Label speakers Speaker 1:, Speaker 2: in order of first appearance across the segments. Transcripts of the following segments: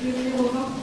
Speaker 1: Le numéro 20.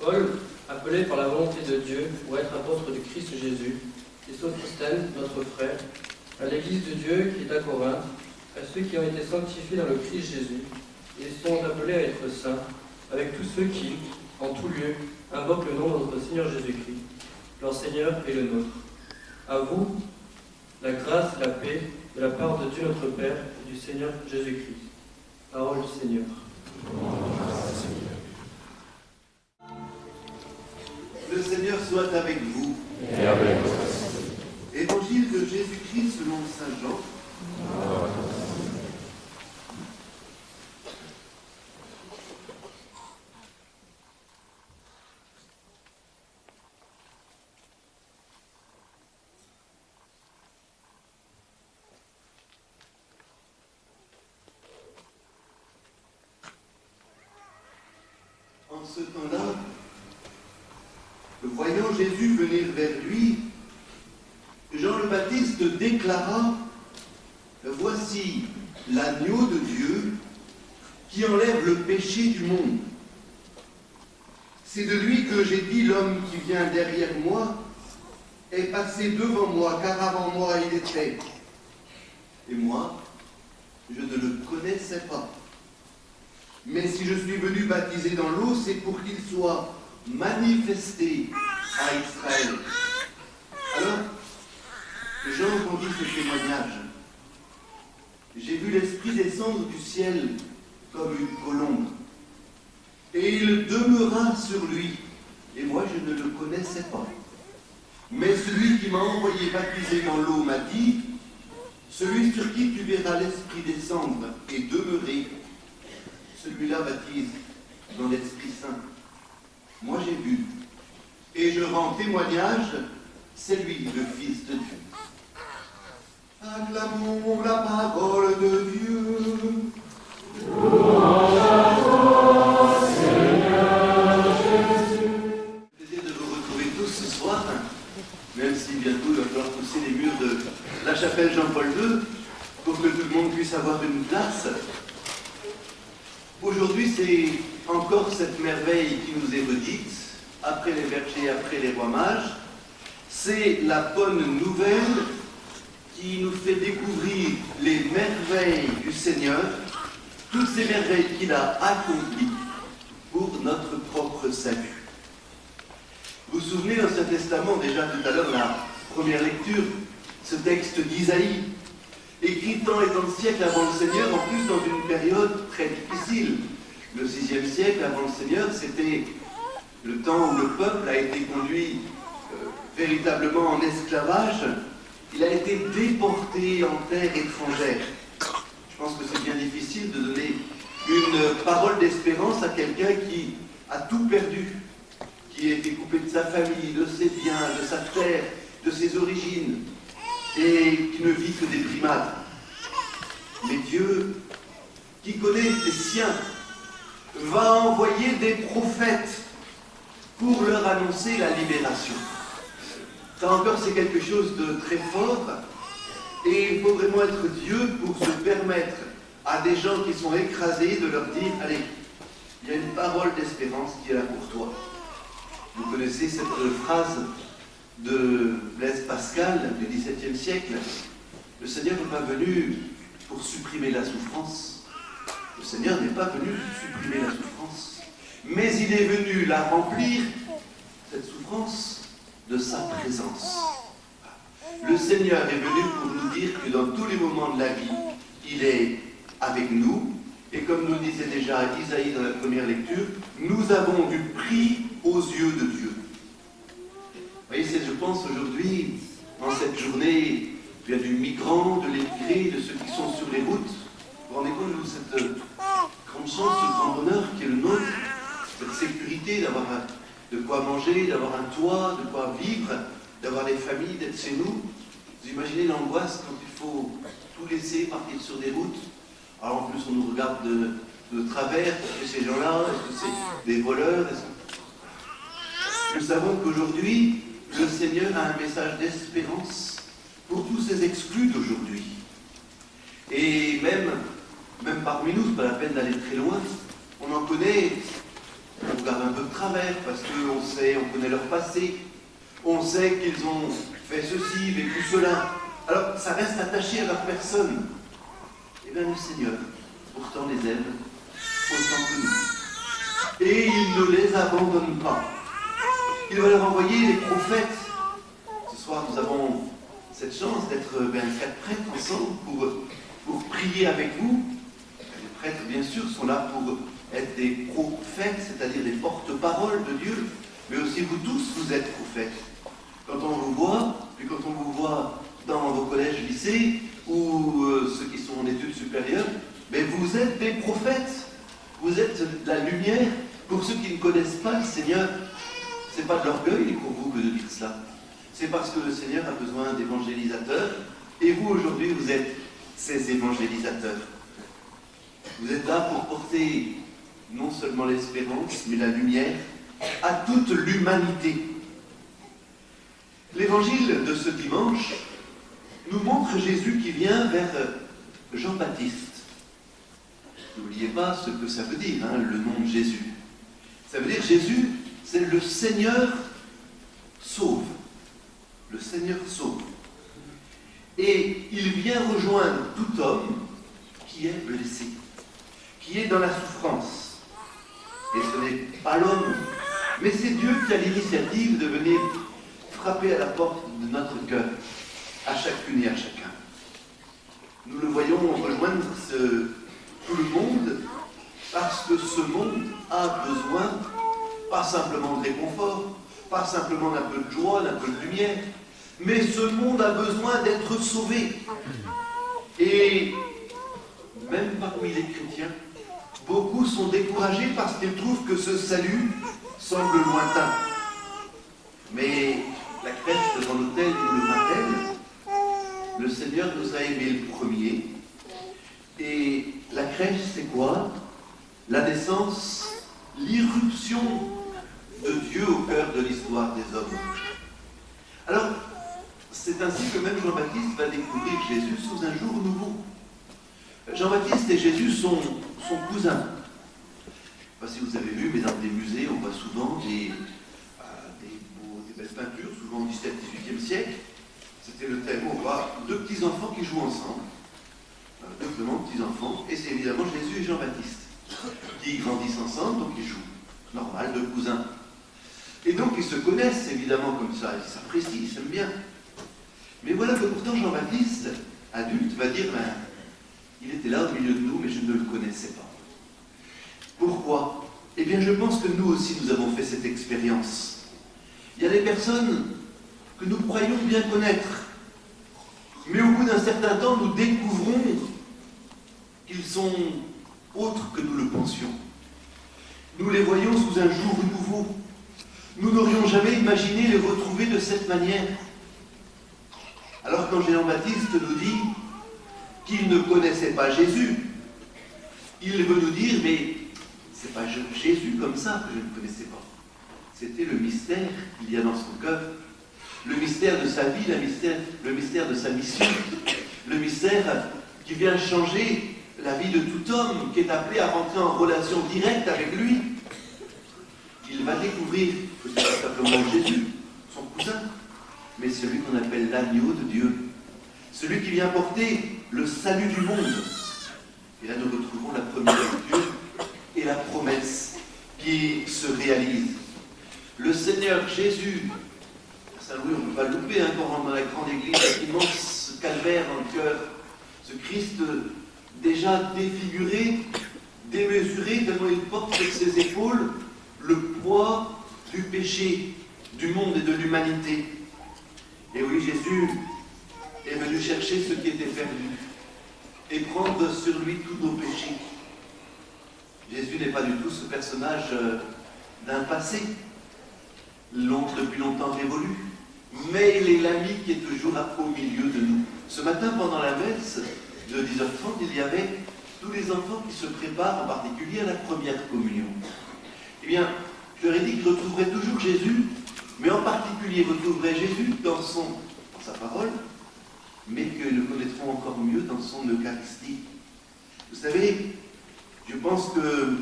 Speaker 2: Paul, appelé par la volonté de Dieu pour être apôtre du Christ Jésus, et Sophrostène, notre frère,
Speaker 1: à l'Église de Dieu qui est à Corinthe, à ceux qui ont été sanctifiés dans le Christ Jésus, et sont appelés à être saints, avec tous ceux qui, en tout lieu, invoquent le nom de notre Seigneur Jésus-Christ, leur Seigneur et le nôtre. À vous, la grâce et la paix de la part de Dieu notre Père et du Seigneur Jésus-Christ. Parole du Seigneur.
Speaker 2: Le Seigneur soit avec vous.
Speaker 3: Et avec vous.
Speaker 2: Évangile de Jésus-Christ selon saint Jean. En ce temps-là, voyant Jésus venir vers lui, Jean le Baptiste déclara « Voici l'agneau de Dieu qui enlève le péché du monde. C'est de lui que j'ai dit l'homme qui vient derrière moi est passé devant moi, car avant moi il était. Et moi, je ne le connaissais pas. Mais si je suis venu baptiser dans l'eau, c'est pour qu'il soit manifesté à Israël. » Alors, Jean entendit ce témoignage. J'ai vu l'Esprit descendre du ciel comme une colombe. Et il demeura sur lui. Et moi, je ne le connaissais pas. Mais celui qui m'a envoyé baptiser dans l'eau m'a dit, celui sur qui tu verras l'Esprit descendre et demeurer, celui-là baptise dans l'Esprit Saint. Moi j'ai vu, et je rends témoignage, c'est lui le Fils de Dieu. Acclamons la parole de Dieu. Plaisir de vous retrouver tous ce soir, même si bientôt il va falloir pousser les murs de la chapelle Jean-Paul II pour que tout le monde puisse avoir une place. Aujourd'hui, c'est encore cette merveille qui nous est redite, après les bergers, après les rois mages. C'est la bonne nouvelle qui nous fait découvrir les merveilles du Seigneur, toutes ces merveilles qu'il a accomplies pour notre propre salut. Vous vous souvenez, l'Ancien Testament, déjà tout à l'heure, la première lecture, ce texte d'Isaïe, écrit tant et tant de siècles avant le Seigneur, en plus dans une période très difficile. Le 6e siècle avant le Seigneur, c'était le temps où le peuple a été conduit véritablement en esclavage. Il a été déporté en terre étrangère. Je pense que c'est bien difficile de donner une parole d'espérance à quelqu'un qui a tout perdu, qui a été coupé de sa famille, de ses biens, de sa terre, de ses origines, et qui ne vit que des brimades. Mais Dieu, qui connaît les siens, va envoyer des prophètes pour leur annoncer la libération. Ça encore, c'est quelque chose de très fort, et il faut vraiment être Dieu pour se permettre à des gens qui sont écrasés de leur dire « Allez, il y a une parole d'espérance qui est là pour toi. » Vous connaissez cette phrase de Blaise Pascal du XVIIe siècle. Le Seigneur n'est pas venu pour supprimer la souffrance. Le Seigneur n'est pas venu pour supprimer la souffrance. Mais il est venu la remplir, cette souffrance, de sa présence. Le Seigneur est venu pour nous dire que dans tous les moments de la vie, il est avec nous. Et comme nous le disait déjà Isaïe dans la première lecture, nous avons du prix aux yeux de Dieu. Vous voyez, je pense aujourd'hui, en cette journée, il y a du migrant, de l'émigré, de ceux qui sont sur les routes. Vous vous rendez compte de cette grande chance, ce grand bonheur qui est le nôtre, cette sécurité d'avoir de quoi manger, d'avoir un toit, de quoi vivre, d'avoir des familles, d'être chez nous. Vous imaginez l'angoisse quand il faut tout laisser, partir sur des routes. Alors en plus on nous regarde de travers, est-ce que ces gens-là, est-ce que c'est des voleurs? Nous savons qu'aujourd'hui, le Seigneur a un message d'espérance pour tous ces exclus d'aujourd'hui. Et même parmi nous, c'est pas la peine d'aller très loin, on en connaît, on regarde un peu de travers parce qu'on sait, on connaît leur passé, on sait qu'ils ont fait ceci, vécu cela. Alors, ça reste attaché à leur personne. Eh bien, le Seigneur, pourtant, les aime autant que nous. Et il ne les abandonne pas. Il va leur envoyer les prophètes. Ce soir, nous avons cette chance d'être 4 prêtres ensemble pour prier avec vous. Les prêtres, bien sûr, sont là pour être des prophètes, c'est-à-dire des porte-paroles de Dieu. Mais aussi vous tous, vous êtes prophètes. Quand on vous voit, puis quand on vous voit dans vos collèges, lycées, ou ceux qui sont en études supérieures, mais vous êtes des prophètes. Vous êtes la lumière. Pour ceux qui ne connaissent pas le Seigneur, ce n'est pas de l'orgueil pour vous que de dire cela. C'est parce que le Seigneur a besoin d'évangélisateurs, et vous aujourd'hui, vous êtes ces évangélisateurs. Vous êtes là pour porter non seulement l'espérance, mais la lumière à toute l'humanité. L'évangile de ce dimanche nous montre Jésus qui vient vers Jean-Baptiste. N'oubliez pas ce que ça veut dire, le nom de Jésus. Ça veut dire Jésus, c'est le Seigneur sauve. Le Seigneur sauve. Et il vient rejoindre tout homme qui est blessé, qui est dans la souffrance. Et ce n'est pas l'homme, mais c'est Dieu qui a l'initiative de venir frapper à la porte de notre cœur, à chacune et à chacun. Nous le voyons rejoindre tout le monde, parce que ce monde a besoin, pas simplement de réconfort, pas simplement d'un peu de joie, d'un peu de lumière, mais ce monde a besoin d'être sauvé. Et même parmi les chrétiens, beaucoup sont découragés parce qu'ils trouvent que ce salut semble lointain. Mais la crèche devant l'autel nous le rappelle. Le Seigneur nous a aimés le premier. Et la crèche, c'est quoi? La naissance, l'irruption de Dieu au cœur de l'histoire des hommes. Alors, c'est ainsi que même Jean-Baptiste va découvrir Jésus sous un jour nouveau. Jean-Baptiste et Jésus sont cousins. Je ne sais pas si vous avez vu, mais dans des musées, on voit souvent des belles peintures, souvent au XVIIe, XVIIIe siècle. C'était le thème, on voit deux petits-enfants qui jouent ensemble. Deux vraiment petits-enfants, et c'est évidemment Jésus et Jean-Baptiste qui grandissent ensemble, donc ils jouent. Normal, deux cousins. Et donc ils se connaissent évidemment comme ça, ils s'apprécient, ils s'aiment bien. Mais voilà que pourtant Jean-Baptiste, adulte, va dire, il était là au milieu de nous, mais je ne le connaissais pas. Pourquoi? Eh bien je pense que nous aussi nous avons fait cette expérience. Il y a des personnes que nous croyons bien connaître, mais au bout d'un certain temps, nous découvrons qu'ils sont autres que nous le pensions. Nous les voyons sous un jour nouveau. Nous n'aurions jamais imaginé les retrouver de cette manière. Alors quand Jean-Baptiste nous dit qu'il ne connaissait pas Jésus, il veut nous dire, mais c'est pas Jésus comme ça que je ne connaissais pas. C'était le mystère qu'il y a dans son cœur. Le mystère de sa vie, le mystère de sa mission, le mystère qui vient changer la vie de tout homme qui est appelé à rentrer en relation directe avec lui. Il va découvrir que ce n'est pas simplement Jésus, son cousin, mais celui qu'on appelle l'agneau de Dieu, celui qui vient porter le salut du monde. Et là nous retrouvons la première lecture et la promesse qui se réalise. Le Seigneur Jésus, Saint-Louis, on ne peut pas le louper, quand on rentre dans la grande église, cet immense calvaire dans le cœur, ce Christ déjà défiguré, démesuré, tellement il porte sur ses épaules le poids du péché, du monde et de l'humanité. Et oui, Jésus est venu chercher ce qui était perdu et prendre sur lui tous nos péchés. Jésus n'est pas du tout ce personnage d'un passé, depuis longtemps révolu, mais il est l'ami qui est toujours au milieu de nous. Ce matin, pendant la messe de 10h30, il y avait tous les enfants qui se préparent en particulier à la première communion. Eh bien, je leur ai dit qu'ils retrouveraient toujours Jésus, mais en particulier retrouveraient Jésus dans sa parole, mais qu'ils le connaîtront encore mieux dans son Eucharistie. Vous savez, je pense que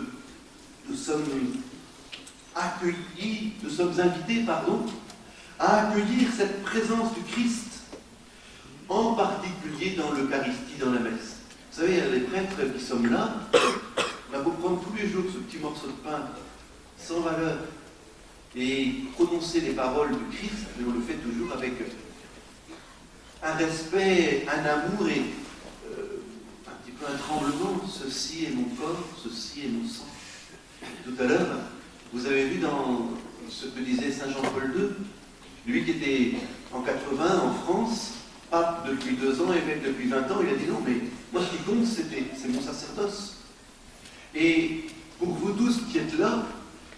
Speaker 2: nous sommes invités, à accueillir cette présence du Christ en particulier dans l'Eucharistie, dans la messe. Vous savez, les prêtres qui sommes là, on a beau prendre tous les jours ce petit morceau de pain sans valeur et prononcer les paroles du Christ, mais on le fait toujours avec un respect, un amour et un petit peu un tremblement. Ceci est mon corps, ceci est mon sang. Tout à l'heure, vous avez vu dans ce que disait Saint Jean-Paul II, lui qui était en 80 en France, pape depuis 2 ans, évêque depuis 20 ans, il a dit non, mais moi ce qui compte, c'est mon sacerdoce. Et pour vous tous qui êtes là,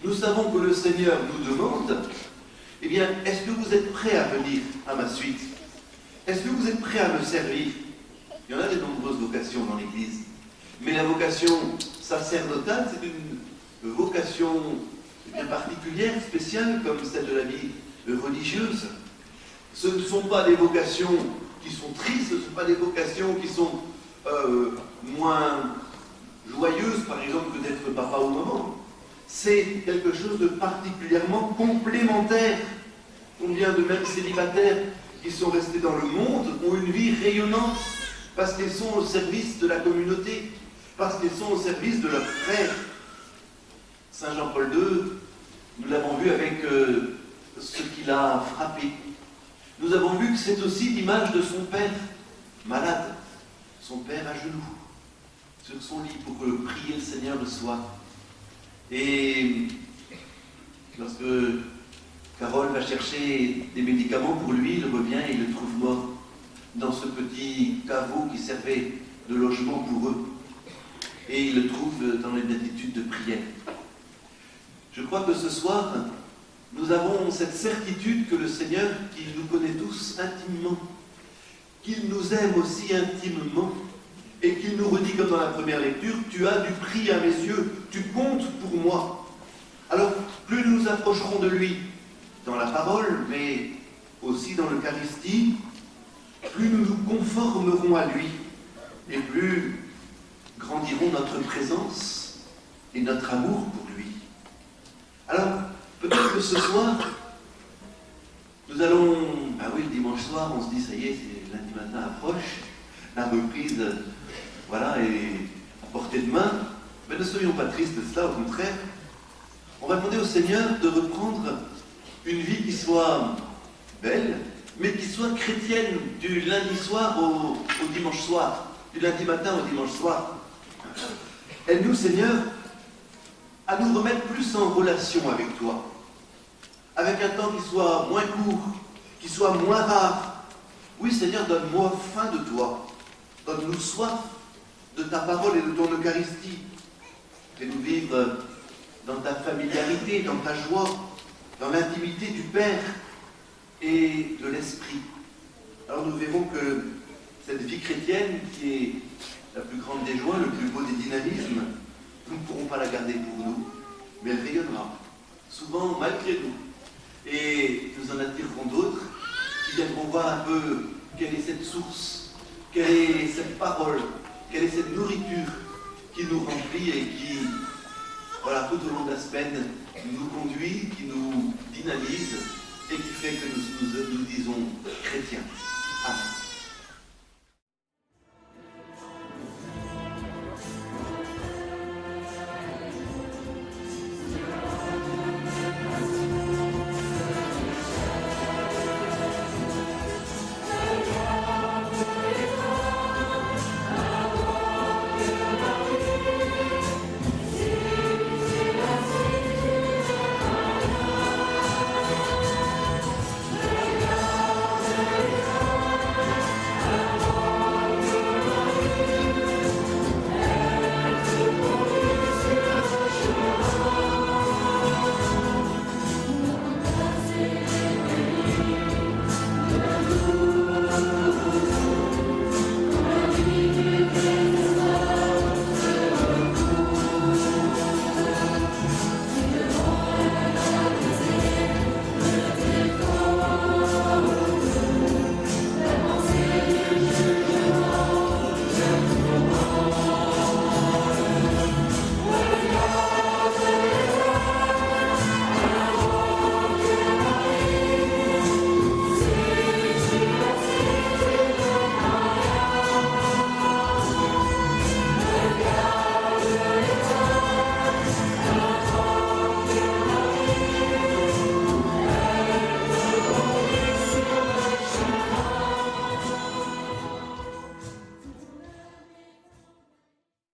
Speaker 2: nous savons que le Seigneur nous demande, eh bien, est-ce que vous êtes prêts à venir à ma suite? Est-ce que vous êtes prêts à me servir? Il y en a de nombreuses vocations dans l'Église, mais la vocation sacerdotale, c'est une vocation bien particulière, spéciale, comme celle de la vie religieuse. Ce ne sont pas des vocations qui sont tristes, ce ne sont pas des vocations qui sont moins joyeuses, par exemple, que d'être papa ou maman. C'est quelque chose de particulièrement complémentaire. Combien de même célibataires qui sont restés dans le monde ont une vie rayonnante parce qu'ils sont au service de la communauté, parce qu'ils sont au service de leurs frères. Saint Jean-Paul II, nous l'avons vu avec ce qui l'a frappé. Nous avons vu que c'est aussi l'image de son père, malade, son père à genoux, sur son lit pour prier le Seigneur le soir. Et lorsque Carole va chercher des médicaments pour lui, il revient et il le trouve mort dans ce petit caveau qui servait de logement pour eux. Et il le trouve dans une attitude de prière. Je crois que ce soir, nous avons cette certitude que le Seigneur, qui nous connaît tous intimement, qu'il nous aime aussi intimement, et qu'il nous redit comme dans la première lecture, tu as du prix à mes yeux, tu comptes pour moi. Alors, plus nous nous approcherons de lui dans la parole, mais aussi dans l'Eucharistie, plus nous nous conformerons à lui, et plus grandiront notre présence et notre amour pour lui. Alors, peut-être que ce soir, nous allons, oui, le dimanche soir, on se dit, ça y est, c'est lundi matin approche, la reprise, voilà, est à portée de main. Mais ne soyons pas tristes de cela, au contraire. On va demander au Seigneur de reprendre une vie qui soit belle, mais qui soit chrétienne, du lundi soir au dimanche soir, du lundi matin au dimanche soir. Aide-nous, Seigneur, à nous remettre plus en relation avec toi, avec un temps qui soit moins court, qui soit moins rare. Oui, Seigneur, donne-moi faim de toi, donne-nous soif de ta parole et de ton Eucharistie. Fais-nous vivre dans ta familiarité, dans ta joie, dans l'intimité du Père et de l'Esprit. Alors nous verrons que cette vie chrétienne, qui est la plus grande des joies, le plus beau des dynamismes, nous ne pourrons pas la garder pour nous, mais elle rayonnera, souvent malgré nous. Et nous en attirerons d'autres qui viendront voir un peu quelle est cette source, quelle est cette parole, quelle est cette nourriture qui nous remplit et qui, voilà, tout au long de la semaine, nous conduit, qui nous dynamise et qui fait que nous disons chrétiens.